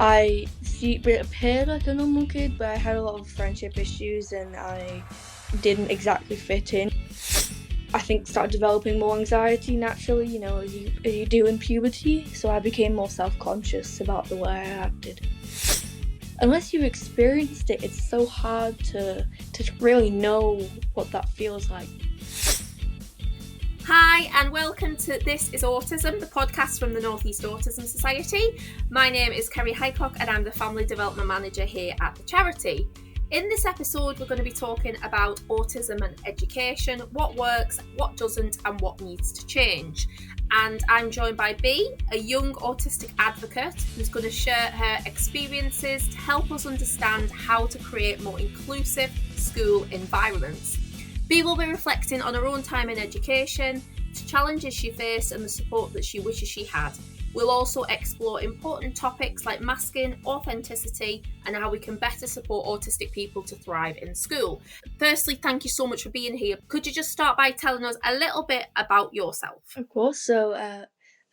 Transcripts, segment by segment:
It appeared like a normal kid, but I had a lot of friendship issues and I didn't exactly fit in. I think started developing more anxiety naturally, as you do in puberty, so I became more self-conscious about the way I acted. Unless you've experienced it, it's so hard to really know what that feels like. Hi and welcome to This Is Autism, the podcast from the North East Autism Society. My name is Kerry Highcock and I'm the Family Development Manager here at the charity. In this episode, we're going to be talking about autism and education, what works, what doesn't, and what needs to change. And I'm joined by B, a young autistic advocate who's going to share her experiences to help us understand how to create more inclusive school environments. B will be reflecting on her own time in education, the challenges she faced and the support that she wishes she had. We'll also explore important topics like masking, authenticity, and how we can better support autistic people to thrive in school. Firstly, thank you so much for being here. Could you just start by telling us a little bit about yourself? Of course. So,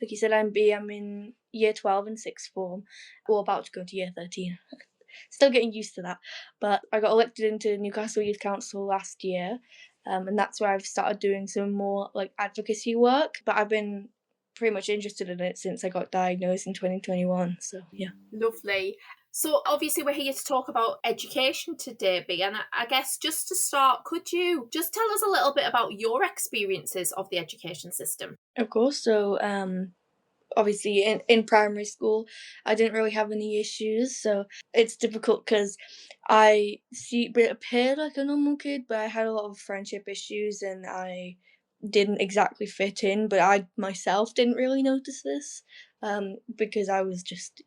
like you said, I'm B. I'm in year 12 and sixth form. We're about to go to year 13. Still getting used to that. But I got elected into Newcastle Youth Council last year. And that's where I've started doing some more advocacy work. But I've been pretty much interested in it since I got diagnosed in 2021. So, yeah. Lovely. So obviously we're here to talk about education today, B, and I guess just to start, could you just tell us a little bit about your experiences of the education system? Of course. So, obviously in primary school, I didn't really have any issues. So it's difficult because it appeared like a normal kid, but I had a lot of friendship issues and I didn't exactly fit in, but I myself didn't really notice this because I was just,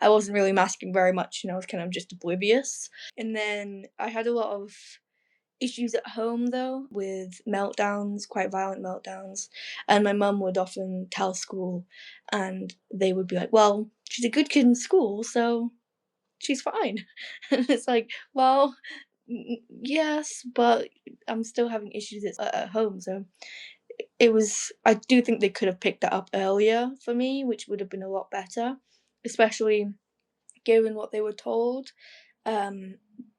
I wasn't really masking very much and I was kind of just oblivious. And then I had a lot of issues at home though with meltdowns, quite violent meltdowns, and my mum would often tell school and they would be like, well, she's a good kid in school, so she's fine. And it's like, well, yes, but I'm still having issues at home, so I do think they could have picked that up earlier for me, which would have been a lot better, especially given what they were told.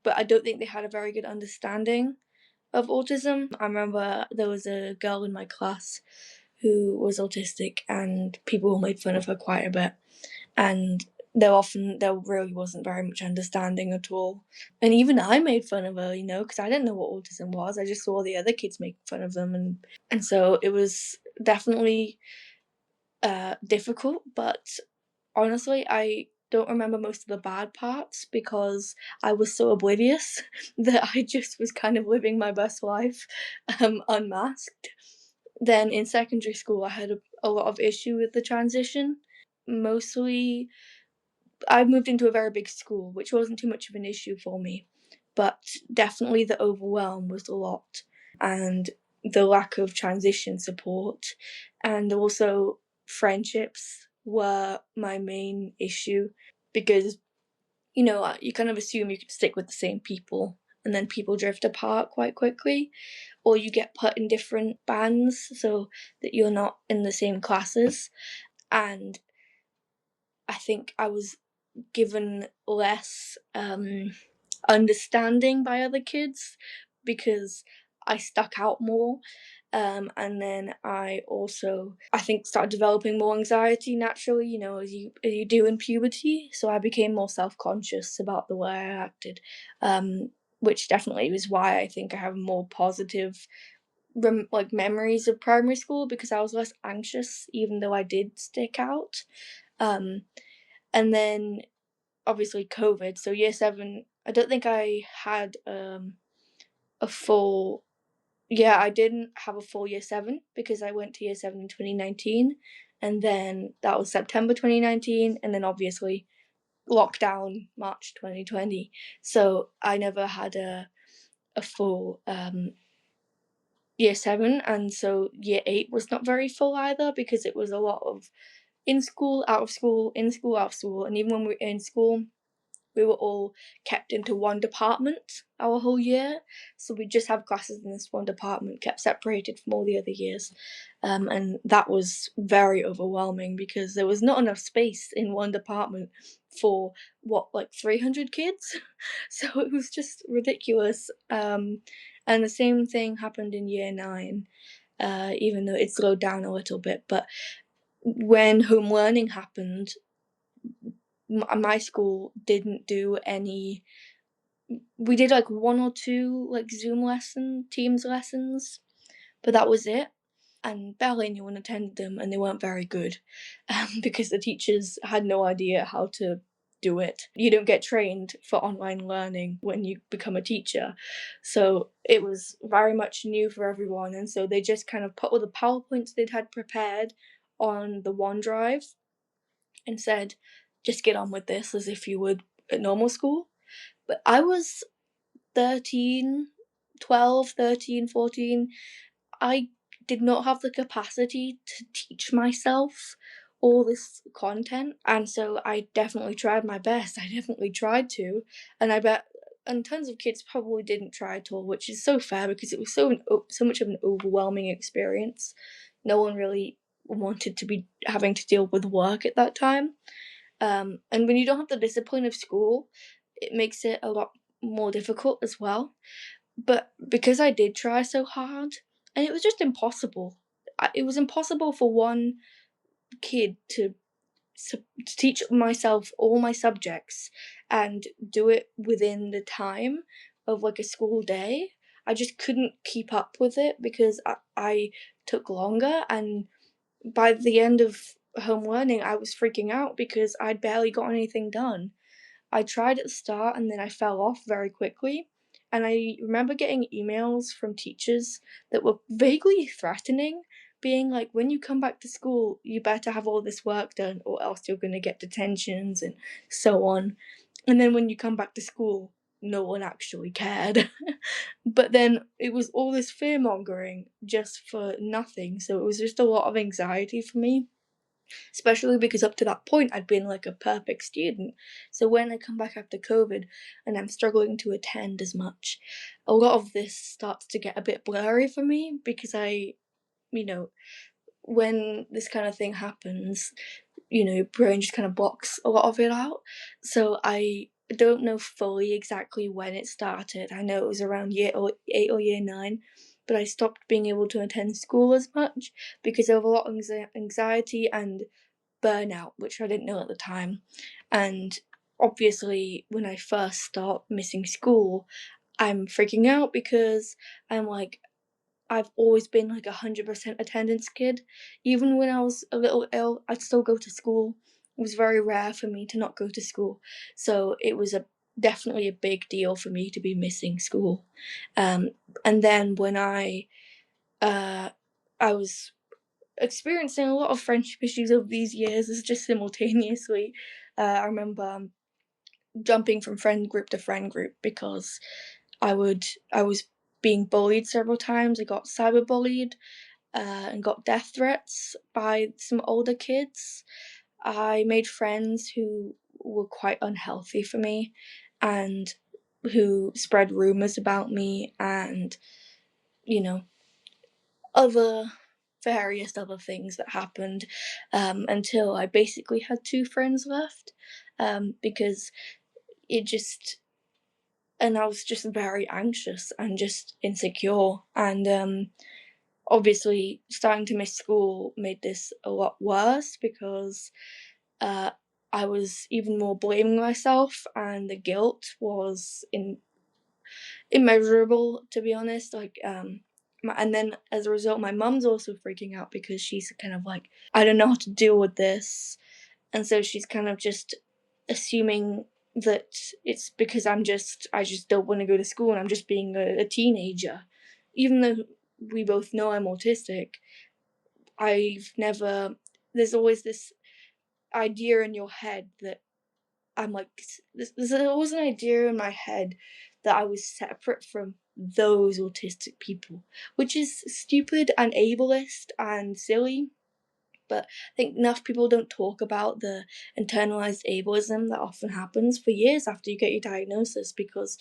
But I don't think they had a very good understanding of autism. I remember there was a girl in my class who was autistic and people made fun of her quite a bit. And there really wasn't very much understanding at all. And even I made fun of her, because I didn't know what autism was. I just saw the other kids make fun of them. And so it was definitely difficult, but honestly, I don't remember most of the bad parts because I was so oblivious that I just was kind of living my best life unmasked. Then in secondary school, I had a lot of issue with the transition. Mostly, I moved into a very big school, which wasn't too much of an issue for me, but definitely the overwhelm was a lot, and the lack of transition support, and also friendships were my main issue because, you kind of assume you could stick with the same people and then people drift apart quite quickly, or you get put in different bands so that you're not in the same classes. And I think I was given less understanding by other kids because I stuck out more. And then I think started developing more anxiety naturally, as you do in puberty. So I became more self-conscious about the way I acted, which definitely was why I think I have more positive memories of primary school, because I was less anxious even though I did stick out. And then obviously COVID, so year 7, I don't think I had a full I didn't have a full year 7 because I went to year 7 in 2019, and then that was September 2019, and then obviously lockdown March 2020. So I never had a full year 7, and so year 8 was not very full either because it was a lot of in school, out of school, in school, out of school, and even when we were in school, we were all kept into one department our whole year. So we just have classes in this one department, kept separated from all the other years. And that was very overwhelming because there was not enough space in one department for like 300 kids. So it was just ridiculous. And the same thing happened in year 9, even though it slowed down a little bit. But when home learning happened, my school didn't do any. We did like 1 or 2 like Zoom Teams lessons, but that was it. And barely anyone attended them, and they weren't very good, because the teachers had no idea how to do it. You don't get trained for online learning when you become a teacher, so it was very much new for everyone. And so they just kind of put all the PowerPoints they'd had prepared on the OneDrive and said, just get on with this as if you would at normal school. But I was 13, 12, 13, 14. I did not have the capacity to teach myself all this content, and so I definitely tried my best. I definitely tried to, and I bet and tons of kids probably didn't try at all, which is so fair because it was so much of an overwhelming experience. No one really wanted to be having to deal with work at that time. And when you don't have the discipline of school, it makes it a lot more difficult as well. But because I did try so hard, and it was just impossible. It was impossible for one kid to teach myself all my subjects and do it within the time of like a school day. I just couldn't keep up with it because I took longer, and by the end of home learning, I was freaking out because I'd barely got anything done. I tried at the start and then I fell off very quickly. And I remember getting emails from teachers that were vaguely threatening, being like, when you come back to school, you better have all this work done or else you're going to get detentions and so on. And then when you come back to school, no one actually cared. But then it was all this fear mongering just for nothing. So it was just a lot of anxiety for me, especially because up to that point I'd been like a perfect student. So when I come back after COVID and I'm struggling to attend as much, a lot of this starts to get a bit blurry for me because you know, when this kind of thing happens, your brain just kind of blocks a lot of it out. So I don't know fully exactly when it started. I know it was around year 8 or year 9, but I stopped being able to attend school as much because of a lot of anxiety and burnout, which I didn't know at the time. And obviously, when I first start missing school, I'm freaking out because I'm like, I've always been like 100% attendance kid. Even when I was a little ill, I'd still go to school. It was very rare for me to not go to school. So it was definitely a big deal for me to be missing school. And then when uh, I was experiencing a lot of friendship issues over these years, is just simultaneously. I remember jumping from friend group to friend group because I was being bullied several times. I got cyberbullied and got death threats by some older kids. I made friends who were quite unhealthy for me and who spread rumors about me and, you know, other various other things that happened, until I basically had 2 friends left, because it just and I was just very anxious and just insecure, and obviously starting to miss school made this a lot worse because uh, I was even more blaming myself, and the guilt was immeasurable, to be honest. And then as a result, my mum's also freaking out because she's kind of like, I don't know how to deal with this, and so she's kind of just assuming that it's because I just don't want to go to school and I'm just being a teenager, even though we both know I'm autistic. I've never. There's always this idea in your head that I'm like, there's always an idea in my head that I was separate from those autistic people, which is stupid and ableist and silly. but I think enough people don't talk about the internalized ableism that often happens for years after you get your diagnosis, because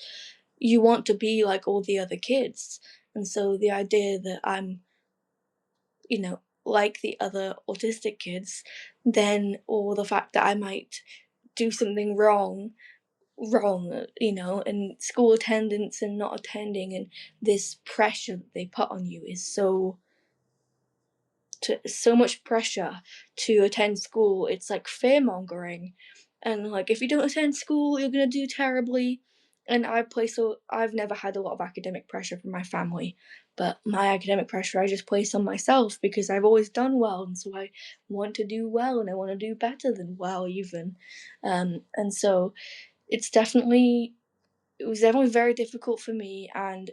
you want to be like all the other kids. And so the idea that I'm, like the other autistic kids, then, or the fact that I might do something wrong, and school attendance and not attending, and this pressure that they put on you is so much pressure to attend school. It's like fear mongering, and like if you don't attend school, you're gonna do terribly. And I've never had a lot of academic pressure from my family, but my academic pressure I just place on myself because I've always done well, and so I want to do well, and I want to do better than well even. And so it was definitely very difficult for me. And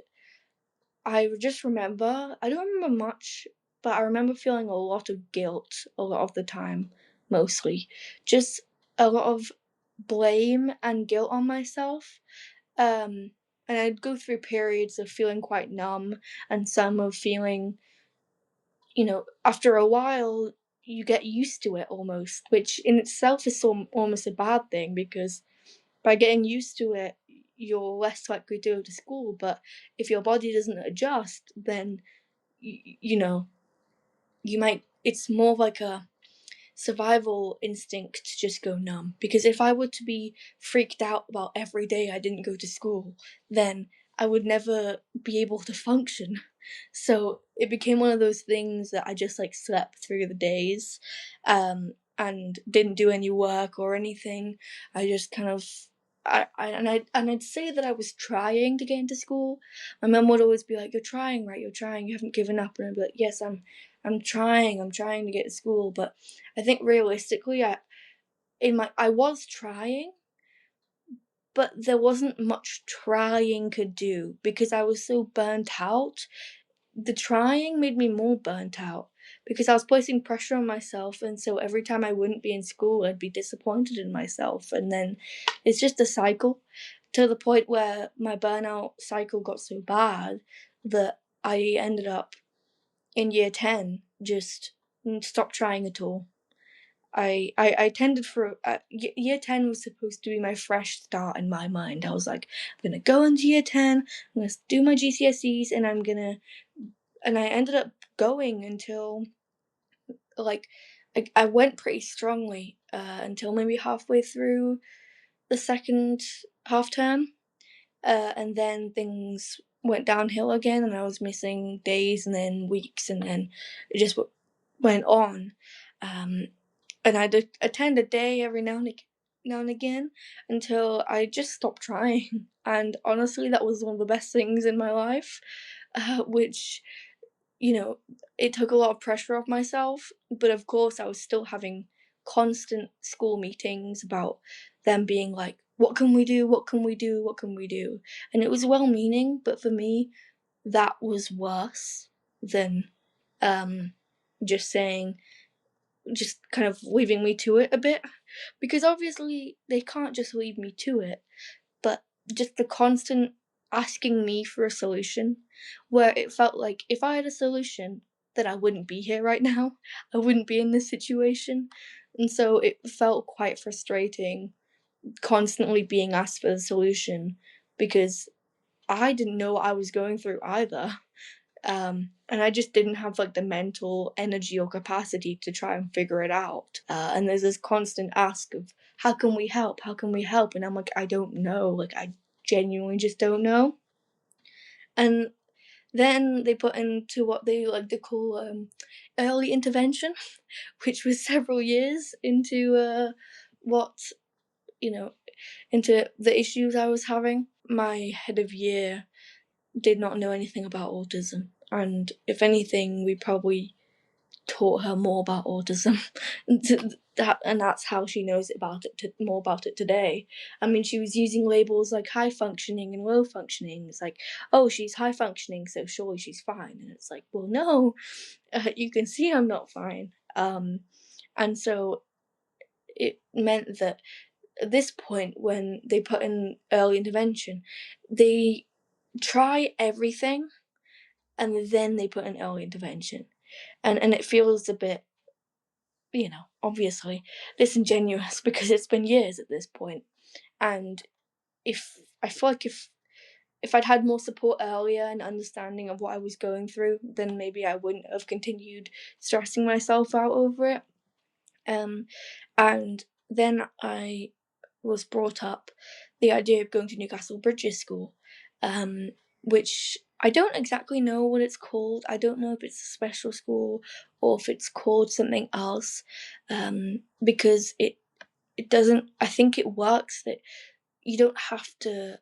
I don't remember much, but I remember feeling a lot of guilt a lot of the time, mostly. Just a lot of blame and guilt on myself. And I'd go through periods of feeling quite numb, and some of feeling, after a while, you get used to it almost, which in itself is almost a bad thing, because by getting used to it, you're less likely to go to school. But if your body doesn't adjust, then you might. It's more like a survival instinct to just go numb. Because if I were to be freaked out about every day I didn't go to school, then I would never be able to function. So it became one of those things that I just like slept through the days, and didn't do any work or anything. I just kind of I'd say that I was trying to get into school. My mum would always be like, "You're trying, right? You're trying. You haven't given up." And I'd be like, "Yes, I'm trying. I'm trying to get to school." But I think realistically, I was trying, but there wasn't much trying could do because I was so burnt out. The trying made me more burnt out because I was placing pressure on myself, and so every time I wouldn't be in school, I'd be disappointed in myself, and then it's just a cycle, to the point where my burnout cycle got so bad that I ended up in year 10 just stopped trying at all. I tended for year 10 was supposed to be my fresh start in my mind. I was like, I'm gonna go into year 10, I'm gonna do my GCSEs, and I ended up going until, like, I went pretty strongly until maybe halfway through the second half term, and then things went downhill again, and I was missing days and then weeks, and then it just went on. And I'd attend a day every now and again until I just stopped trying. And honestly, that was one of the best things in my life, which, it took a lot of pressure off myself. But of course, I was still having constant school meetings about them being like, what can we do? What can we do? What can we do? And it was well meaning, but for me, that was worse than just saying, just kind of leaving me to it a bit. Because obviously, they can't just leave me to it, but just the constant asking me for a solution, where it felt like if I had a solution, then I wouldn't be here right now. I wouldn't be in this situation. And so it felt quite frustrating constantly being asked for the solution, because I didn't know what I was going through either. And I just didn't have like the mental energy or capacity to try and figure it out. And there's this constant ask of, how can we help? How can we help? And I'm like, I don't know. Like, I genuinely just don't know. And then they put into what they like to call early intervention, which was several years into what, into the issues I was having. My head of year did not know anything about autism, and if anything, we probably taught her more about autism. And that's how she knows more about it today. I mean, she was using labels like high functioning and low functioning. It's like, oh, she's high functioning, so surely she's fine. And it's like, well, no, you can see I'm not fine. And so it meant that at this point, when they put in early intervention, they try everything and then they put in early intervention. And it feels a bit obviously disingenuous because it's been years at this point. And if I feel like if I'd had more support earlier and understanding of what I was going through, then maybe I wouldn't have continued stressing myself out over it. And then I was brought up the idea of going to Newcastle Bridges School, which I don't exactly know what it's called. I don't know if it's a special school or if it's called something else, because it doesn't. I think it works that you don't have to.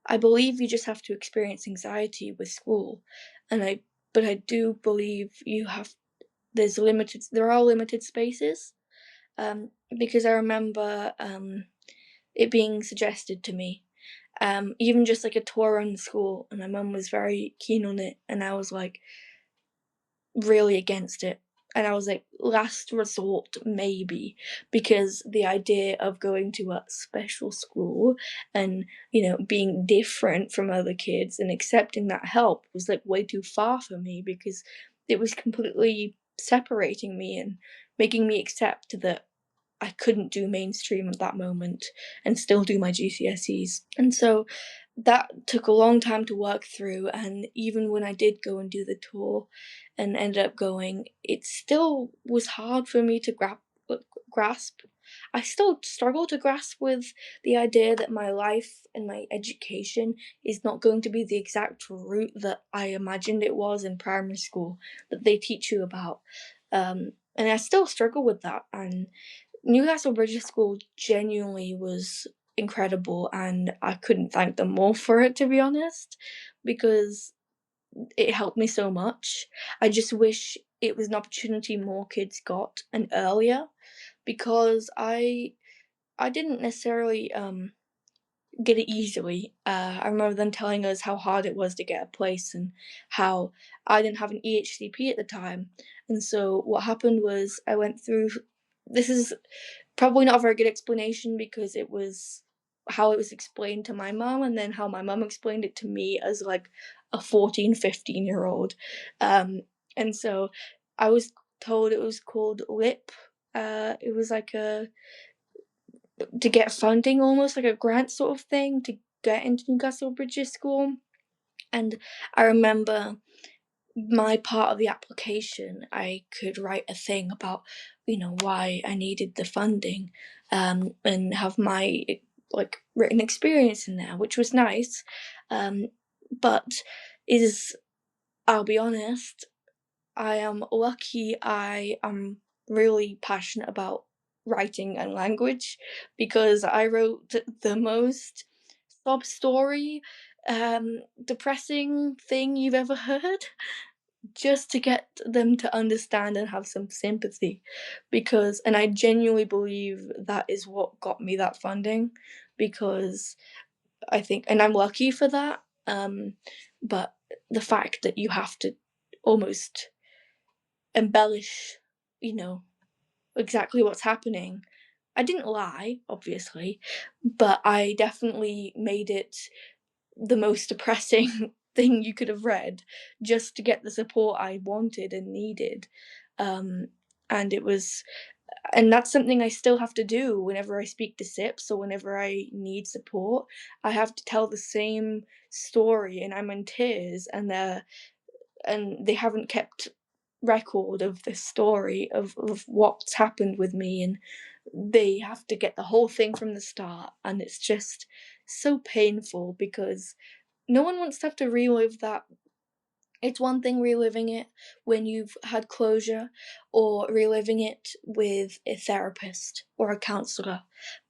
I believe you just have to experience anxiety with school, but I do believe you have. There are limited spaces, because I remember it being suggested to me, even just like a tour around the school, and my mum was very keen on it, and I was like really against it. And I was like, last resort, maybe, because the idea of going to a special school and, being different from other kids and accepting that help was like way too far for me, because it was completely separating me and making me accept that I couldn't do mainstream at that moment and still do my GCSEs. And so that took a long time to work through, and even when I did go and do the tour and ended up going, it still was hard for me to grasp. I still struggle to grasp with the idea that my life and my education is not going to be the exact route that I imagined it was in primary school, that they teach you about. And I still struggle with that. And Newcastle Bridges School genuinely was incredible, and I couldn't thank them more for it, to be honest, because it helped me so much. I just wish it was an opportunity more kids got and earlier, because I didn't necessarily get it easily. I remember them telling us how hard it was to get a place and how I didn't have an EHCP at the time. And so what happened was I went through. This is probably not a very good explanation, because it was how it was explained to my mum, and then how my mum explained it to me as like a 14, 15-year-old. And so I was told it was called LIP. It was like to get funding, almost like a grant sort of thing, to get into Newcastle Bridges School. And I remember my part of the application, I could write a thing about, why I needed the funding, and have my written experience in there, which was nice. But I'll be honest, I am lucky. I am really passionate about writing and language, because I wrote the most sob story, depressing thing you've ever heard, just to get them to understand and have some sympathy, and I genuinely believe that is what got me that funding, because I think, and I'm lucky for that, but the fact that you have to almost embellish, you know, exactly what's happening. I didn't lie, obviously, but I definitely made it the most depressing thing you could have read, just to get the support I wanted and needed. Um, and it was, and that's something I still have to do whenever I speak to SIPs or whenever I need support. I have to tell the same story, and I'm in tears, and they haven't kept record of the story of what's happened with me, and they have to get the whole thing from the start, and it's just so painful, because no one wants to have to relive that. It's one thing reliving it when you've had closure, or reliving it with a therapist or a counsellor,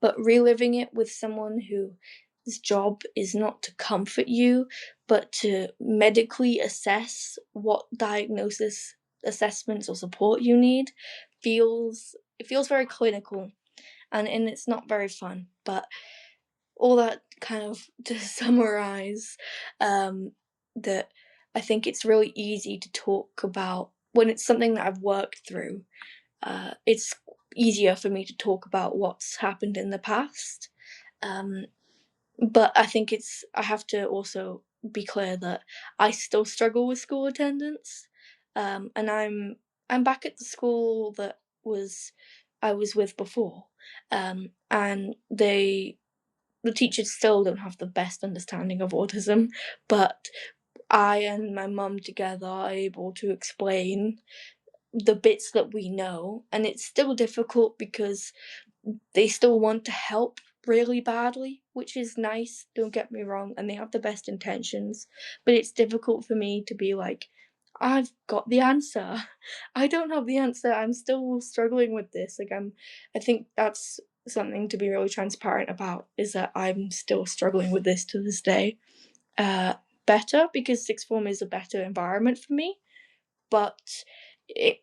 but reliving it with someone whose job is not to comfort you, but to medically assess what diagnosis, assessments, or support you need, feels very clinical, and it's not very fun. But all that kind of to summarize, that I think it's really easy to talk about when it's something that I've worked through. It's easier for me to talk about what's happened in the past. But I think I have to also be clear that I still struggle with school attendance. And I'm back at the school that I was with before, and the teachers still don't have the best understanding of autism, but I and my mum together are able to explain the bits that we know, and it's still difficult because they still want to help really badly, which is nice, don't get me wrong, and they have the best intentions, but it's difficult for me to be like, I've got the answer. I don't have the answer. I'm still struggling with this. I think that's something to be really transparent about, is that I'm still struggling with this to this day. Uh, Better because sixth form is a better environment for me, but it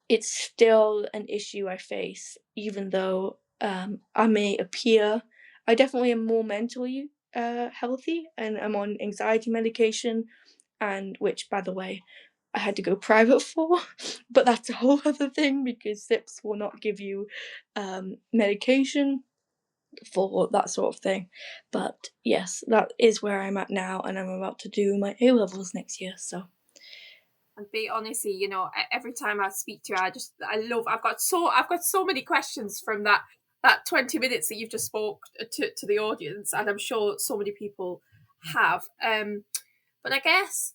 it's still an issue I face, even though I may appear. I definitely am more mentally healthy, and I'm on anxiety medication, and which, by the way, I had to go private for, but that's a whole other thing because SIPs will not give you medication for that sort of thing. But yes, that is where I'm at now, and I'm about to do my A levels next year. So. And be honestly, you know, every time I speak to you, I've got so many questions from that 20 minutes that you've just spoke to the audience, and I'm sure so many people have. But I guess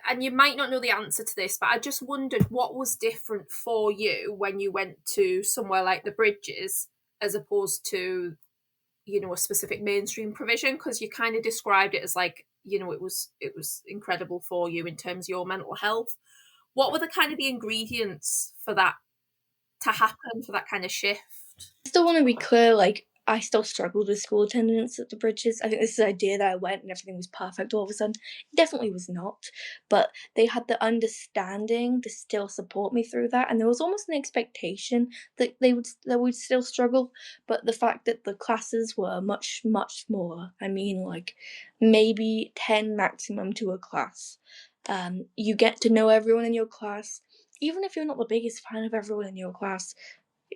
and you might not know the answer to this, but I just wondered what was different for you when you went to somewhere like the Bridges as opposed to, you know, a specific mainstream provision, because you kind of described it as like, you know, it was incredible for you in terms of your mental health. What were the kind of the ingredients for that to happen, for that kind of shift? I still want to be clear, like, I still struggled with school attendance at the Bridges. I think this is the idea that I went and everything was perfect all of a sudden. It definitely was not. But they had the understanding to still support me through that. And there was almost an expectation that they would still struggle. But the fact that the classes were much, much smaller, I mean, like, maybe 10 maximum to a class. You get to know everyone in your class. Even if you're not the biggest fan of everyone in your class,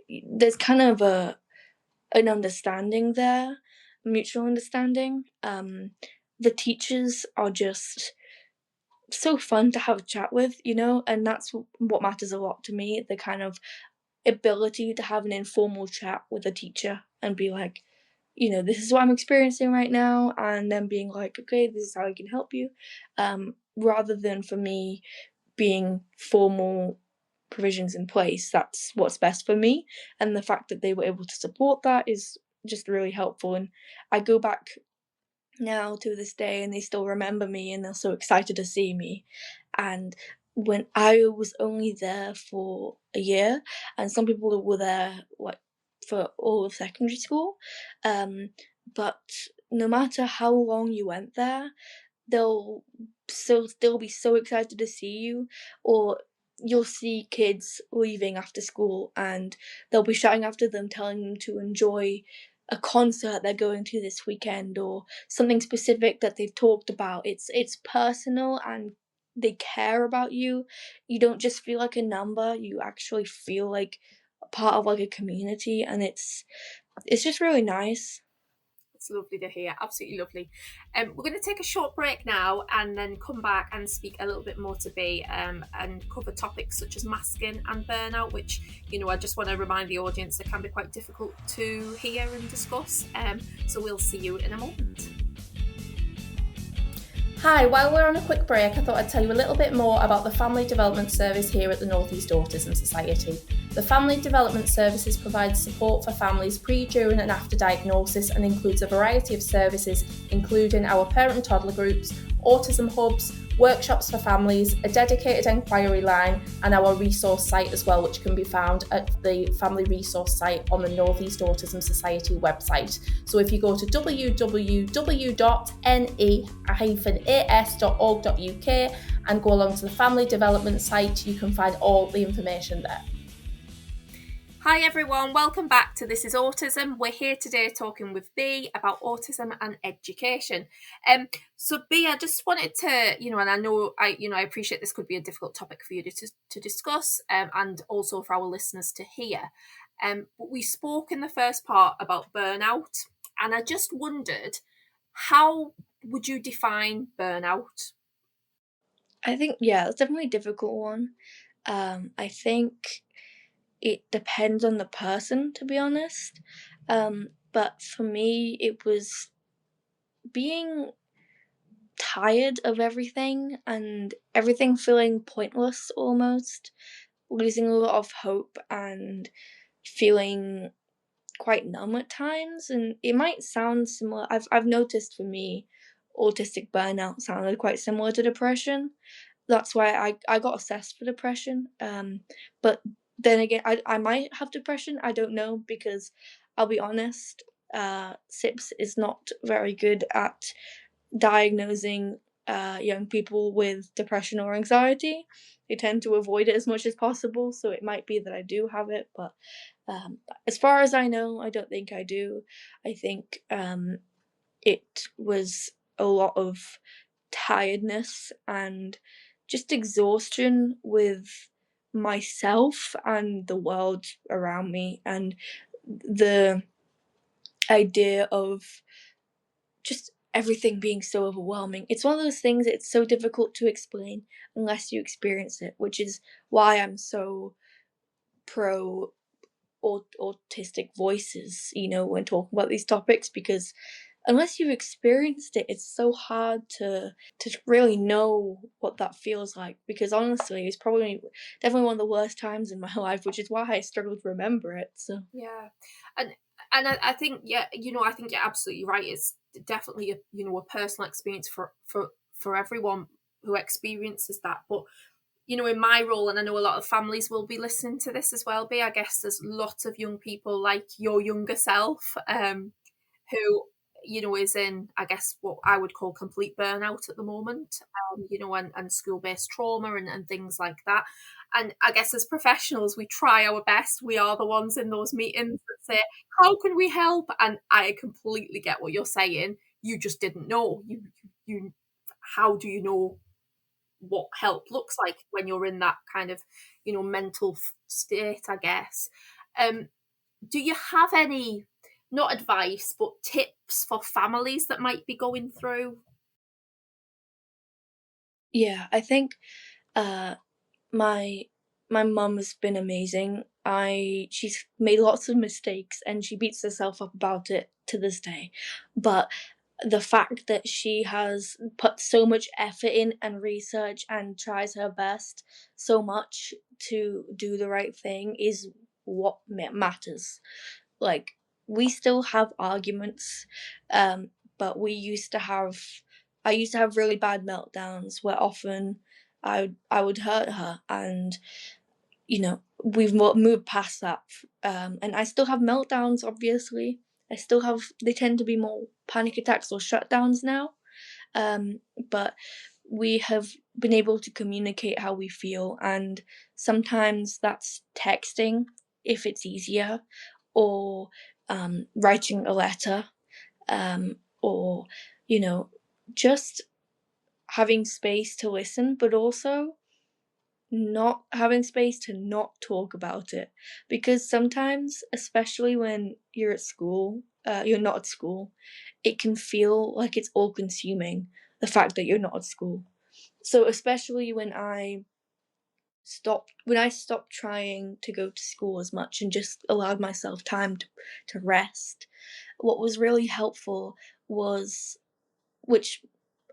there's kind of an understanding there, mutual understanding. The teachers are just so fun to have a chat with, you know, and that's what matters a lot to me, the kind of ability to have an informal chat with a teacher and be like, you know, this is what I'm experiencing right now, and then being like, okay, this is how I can help you, rather than for me being formal provisions in place. That's what's best for me, and the fact that they were able to support that is just really helpful. And I go back now to this day and they still remember me and they're so excited to see me. And when I was only there for a year, and some people were there like for all of secondary school, but no matter how long you went there, they'll still be so excited to see you. Or you'll see kids leaving after school and they'll be shouting after them, telling them to enjoy a concert they're going to this weekend or something specific that they've talked about. It's personal and they care about you. You don't just feel like a number, you actually feel like a part of like a community, and it's just really nice. It's lovely to hear, absolutely lovely. We're going to take a short break now and then come back and speak a little bit more to B, and cover topics such as masking and burnout, which, you know, I just want to remind the audience that can be quite difficult to hear and discuss. So we'll see you in a moment. Hi, while we're on a quick break, I thought I'd tell you a little bit more about the Family Development Service here at the North East Autism Society. The Family Development Services provides support for families pre, during and after diagnosis and includes a variety of services including our parent and toddler groups, autism hubs, workshops for families, a dedicated enquiry line and our resource site as well, which can be found at the family resource site on the North East Autism Society website. So if you go to www.ne-as.org.uk and go along to the family development site, you can find all the information there. Hi everyone, welcome back to This Is Autism. We're here today talking with B about autism and education. So B, I just wanted to, you know, and I appreciate this could be a difficult topic for you to discuss, and also for our listeners to hear. But we spoke in the first part about burnout, and I just wondered, how would you define burnout? I think, yeah, it's definitely a difficult one. I think it depends on the person, to be honest. But for me, it was being tired of everything and everything feeling pointless almost, losing a lot of hope and feeling quite numb at times. And it might sound similar. I've noticed for me, autistic burnout sounded quite similar to depression. That's why I got assessed for depression. But then again, I might have depression. I don't know because I'll be honest, SIPS is not very good at diagnosing young people with depression or anxiety. They tend to avoid it as much as possible, so it might be that I do have it, but as far as I know, I don't think I do. I think it was a lot of tiredness and just exhaustion with myself and the world around me, and the idea of just everything being so overwhelming. It's one of those things, it's so difficult to explain unless you experience it, which is why I'm so pro autistic voices, when talking about these topics, because unless you've experienced it, it's so hard to really know what that feels like. Because honestly, it's probably definitely one of the worst times in my life, which is why I struggle to remember it. So Yeah, and I think, yeah, I think you're absolutely right. It's definitely a personal experience for everyone who experiences that. But in my role, and I know a lot of families will be listening to this as well, I guess there's lots of young people like your younger self, who is in, I guess, what I would call complete burnout at the moment, and school-based trauma and things like that. And I guess as professionals, we try our best. We are the ones in those meetings that say, how can we help? And I completely get what you're saying. You just didn't know. You how do you know what help looks like when you're in that kind of mental state, I guess. Do you have any, not advice, but tips for families that might be going through? yeah, I think uh my my mum has been amazing. She's made lots of mistakes and she beats herself up about it to this day. But the fact that she has put so much effort in and research and tries her best so much to do the right thing is what matters. Like, we still have arguments, but I used to have really bad meltdowns where often I would hurt her, and we've moved past that. And I still have meltdowns, obviously. They tend to be more panic attacks or shutdowns now. But we have been able to communicate how we feel, and sometimes that's texting if it's easier, or writing a letter, or just having space to listen, but also not having space to not talk about it. Because sometimes, especially when you're not at school, it can feel like it's all consuming, the fact that you're not at school. So especially when I stopped trying to go to school as much and just allowed myself time to rest, what was really helpful was, which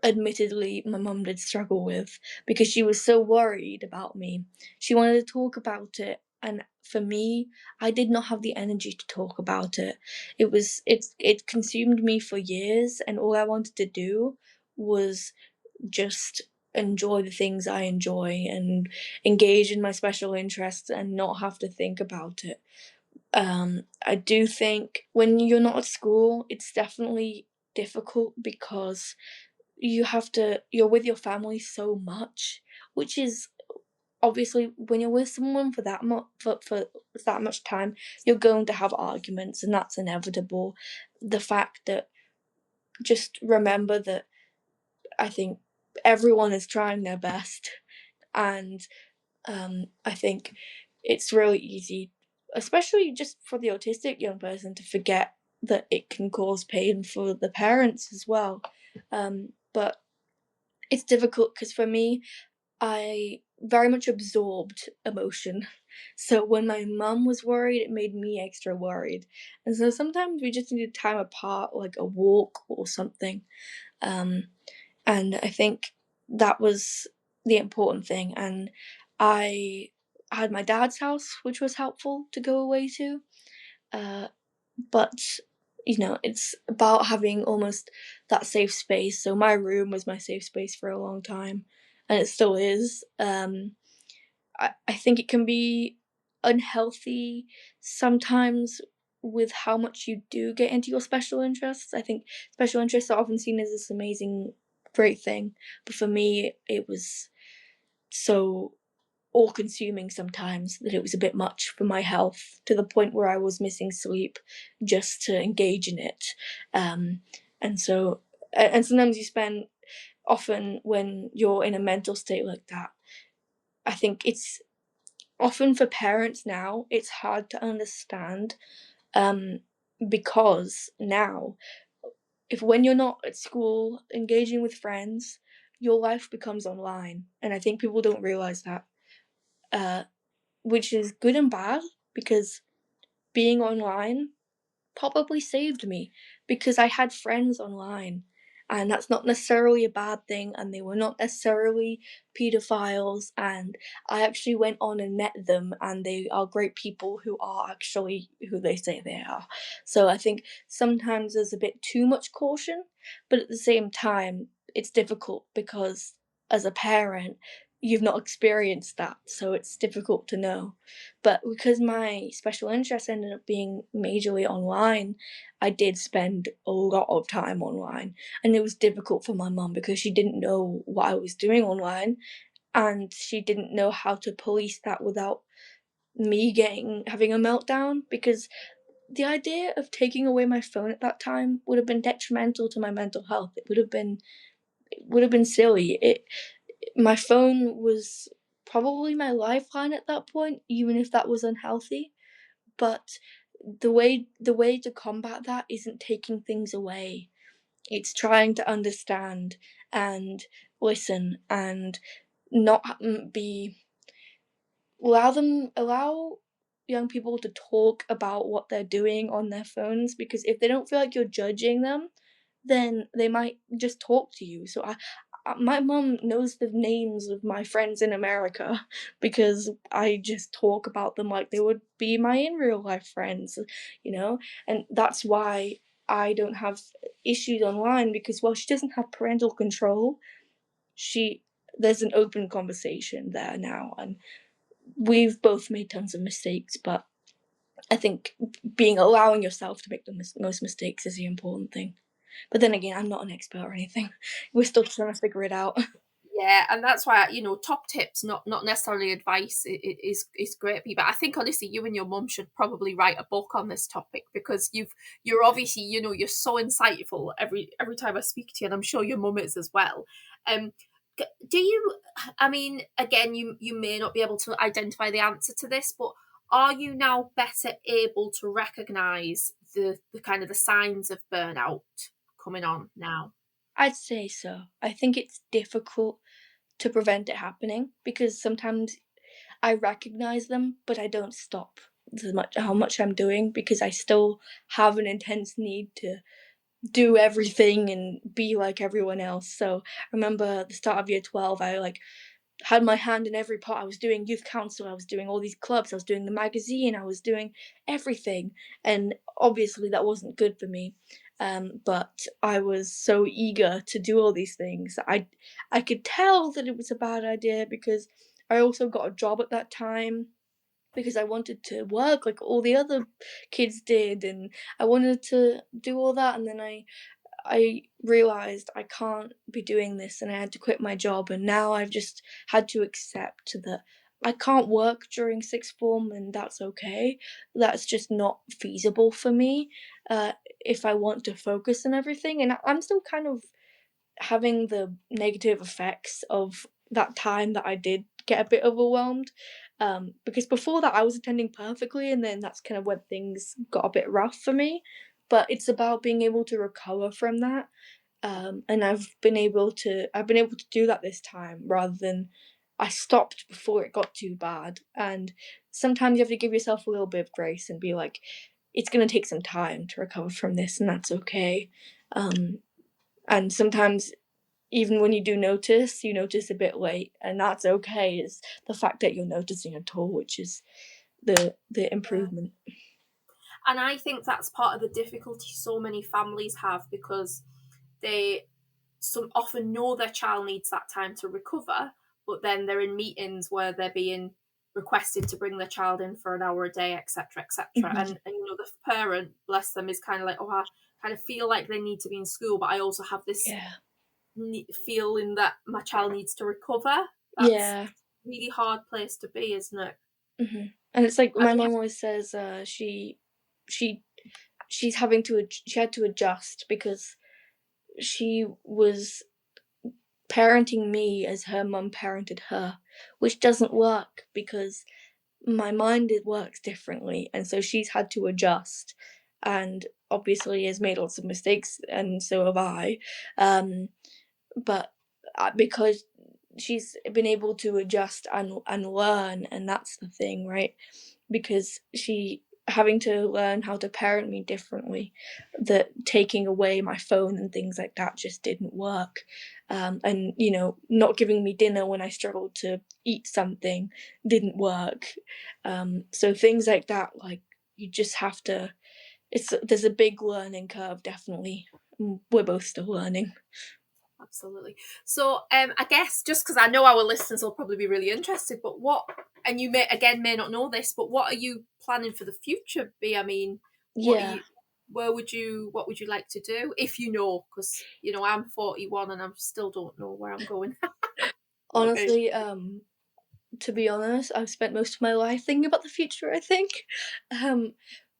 admittedly my mum did struggle with, because she was so worried about me. She wanted to talk about it, and for me, I did not have the energy to talk about it. It consumed me for years, and all I wanted to do was just enjoy the things I enjoy and engage in my special interests and not have to think about it. I do think when you're not at school, it's definitely difficult because you're with your family so much, which is obviously when you're with someone for for that much time, you're going to have arguments, and that's inevitable. The fact that, just remember that I think everyone is trying their best, and I think it's really easy, especially just for the autistic young person, to forget that it can cause pain for the parents as well. But it's difficult because for me, I very much absorbed emotion. So when my mum was worried, it made me extra worried. And so sometimes we just need time apart, like a walk or something. Um, and I think that was the important thing. And I had my dad's house, which was helpful to go away to. But it's about having almost that safe space. So my room was my safe space for a long time, and it still is. I think it can be unhealthy sometimes with how much you do get into your special interests. I think special interests are often seen as this amazing, great thing, but for me, it was so all consuming sometimes that it was a bit much for my health, to the point where I was missing sleep just to engage in it. And so, and sometimes you spend, often when you're in a mental state like that, I think it's often for parents now, it's hard to understand, um, because now, if when you're not at school engaging with friends, your life becomes online. And I think people don't realize that. Uh, which is good and bad, because being online probably saved me, because I had friends online, and that's not necessarily a bad thing, and they were not necessarily pedophiles, and I actually went on and met them, and they are great people who are actually who they say they are. So I think sometimes there's a bit too much caution, but at the same time it's difficult because as a parent you've not experienced that, so it's difficult to know. But because my special interest ended up being majorly online, I did spend a lot of time online. And it was difficult for my mum because she didn't know what I was doing online, and she didn't know how to police that without me having a meltdown, because the idea of taking away my phone at that time would have been detrimental to my mental health. It would have been silly. My phone was probably my lifeline at that point, even if that was unhealthy. But the way to combat that isn't taking things away. It's trying to understand and listen and not be allow young people to talk about what they're doing on their phones, because if they don't feel like you're judging them, then they might just talk to you. So my mum knows the names of my friends in America because I just talk about them like they would be my in real life friends, and that's why I don't have issues online, because while she doesn't have parental control, she there's an open conversation there now, and we've both made tons of mistakes, but I think allowing yourself to make the most mistakes is the important thing. But then again, I'm not an expert or anything. We're still trying to figure it out. Yeah, and that's why top tips, not necessarily advice, is great. But I think honestly, you and your mum should probably write a book on this topic, because you're obviously you're so insightful every time I speak to you, and I'm sure your mum is as well. Um, do you? I mean, again, you may not be able to identify the answer to this, but are you now better able to recognise the kind of the signs of burnout coming on now? I'd say so. I think it's difficult to prevent it happening, because sometimes I recognize them, but I don't stop how much I'm doing, because I still have an intense need to do everything and be like everyone else. So I remember at the start of year 12, I had my hand in every pot. I was doing youth council, I was doing all these clubs, I was doing the magazine, I was doing everything. And obviously that wasn't good for me. But I was so eager to do all these things. I could tell that it was a bad idea, because I also got a job at that time, because I wanted to work like all the other kids did, and I wanted to do all that. And then I realized I can't be doing this, and I had to quit my job, and now I've just had to accept that I can't work during sixth form, and that's okay. That's just not feasible for me, if I want to focus on everything. And I'm still kind of having the negative effects of that time that I did get a bit overwhelmed. Because before that I was attending perfectly, and then that's kind of when things got a bit rough for me. But it's about being able to recover from that. And I've been able to do that this time, rather than I stopped before it got too bad. And sometimes you have to give yourself a little bit of grace and be like, it's going to take some time to recover from this, and that's okay. And sometimes, even when you do notice, you notice a bit late, and that's okay. It's the fact that you're noticing at all, which is the improvement. And I think that's part of the difficulty so many families have, because they often know their child needs that time to recover, but then they're in meetings where they're being requested to bring their child in for an hour a day, etc., etc. And the parent, bless them, is kind of like, oh, I kind of feel like they need to be in school, but I also have this feeling that my child needs to recover. That's a really hard place to be, isn't it? And it's like my mom always says, she had to adjust because she was parenting me as her mum parented her, which doesn't work because my mind, it works differently, and so she's had to adjust, and obviously has made lots of mistakes, and so have I, but because she's been able to adjust and learn, and that's the thing, right? Because she having to learn how to parent me differently, that taking away my phone and things like that just didn't work, and not giving me dinner when I struggled to eat something didn't work, so things like that, like, you just have to, there's a big learning curve, definitely. We're both still learning. Absolutely. So I guess, just because I know our listeners will probably be really interested, but and you may not know this, but what are you planning for the future, B? I mean, what would you like to do, if you know? Because I'm 41 and I still don't know where I'm going. Honestly, to be honest, I've spent most of my life thinking about the future, I think, and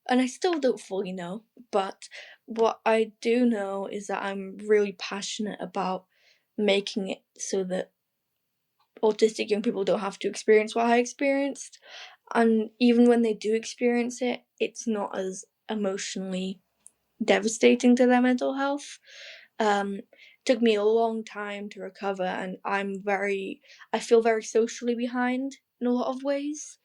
I still don't fully know, but what I do know is that I'm really passionate about making it so that autistic young people don't have to experience what I experienced, and even when they do experience it, it's not as emotionally devastating to their mental health. It took me a long time to recover, and I feel very socially behind in a lot of ways.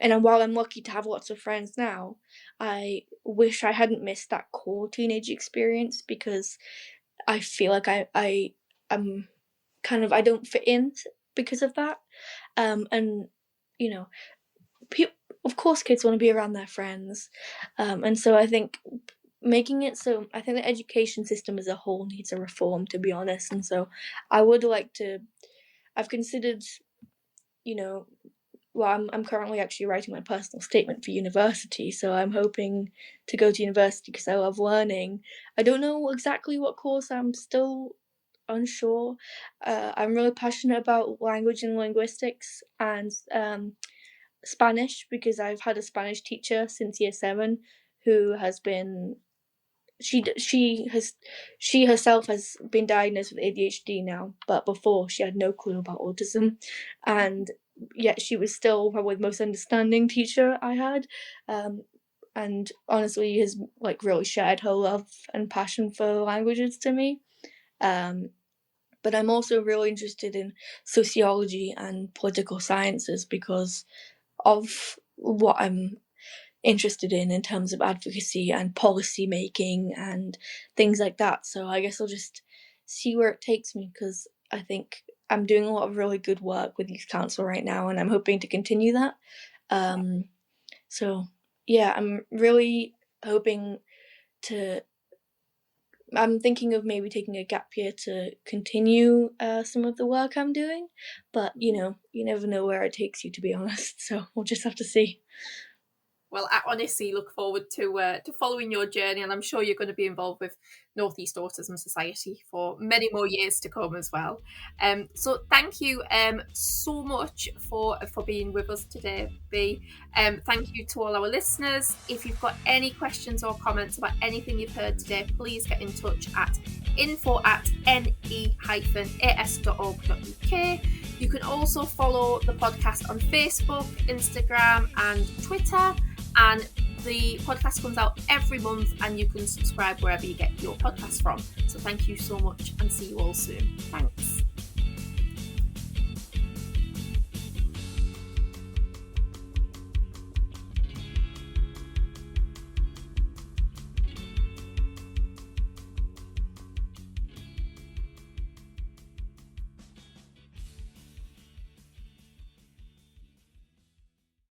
And while I'm lucky to have lots of friends now, I wish I hadn't missed that core teenage experience, because I feel like I'm kind of, I don't fit in because of that. And of course kids want to be around their friends, and so I think making it so, I think the education system as a whole needs a reform, to be honest. And so I would like to, I've considered, well, I'm currently actually writing my personal statement for university, so I'm hoping to go to university because I love learning. I don't know exactly what course, I'm still unsure. I'm really passionate about language and linguistics, and Spanish, because I've had a Spanish teacher since year 7 who has been, she herself has been diagnosed with ADHD now, but before she had no clue about autism, and yet she was still probably the most understanding teacher I had, and honestly has really shared her love and passion for languages to me. But I'm also really interested in sociology and political sciences because of what I'm interested in terms of advocacy and policy making and things like that. So I guess I'll just see where it takes me, because I think I'm doing a lot of really good work with Youth Council right now, and I'm hoping to continue that. So yeah, I'm really hoping to, I'm thinking of maybe taking a gap year to continue some of the work I'm doing, but you never know where it takes you, to be honest, so we'll just have to see. Well, I honestly look forward to following your journey, and I'm sure you're going to be involved with North East Autism Society for many more years to come as well. So thank you so much for being with us today, B. Thank you to all our listeners. If you've got any questions or comments about anything you've heard today, please get in touch at info@ne-as.org.uk. You can also follow the podcast on Facebook, Instagram and Twitter. And the podcast comes out every month, and you can subscribe wherever you get your podcast from. So thank you so much, and see you all soon. Thanks.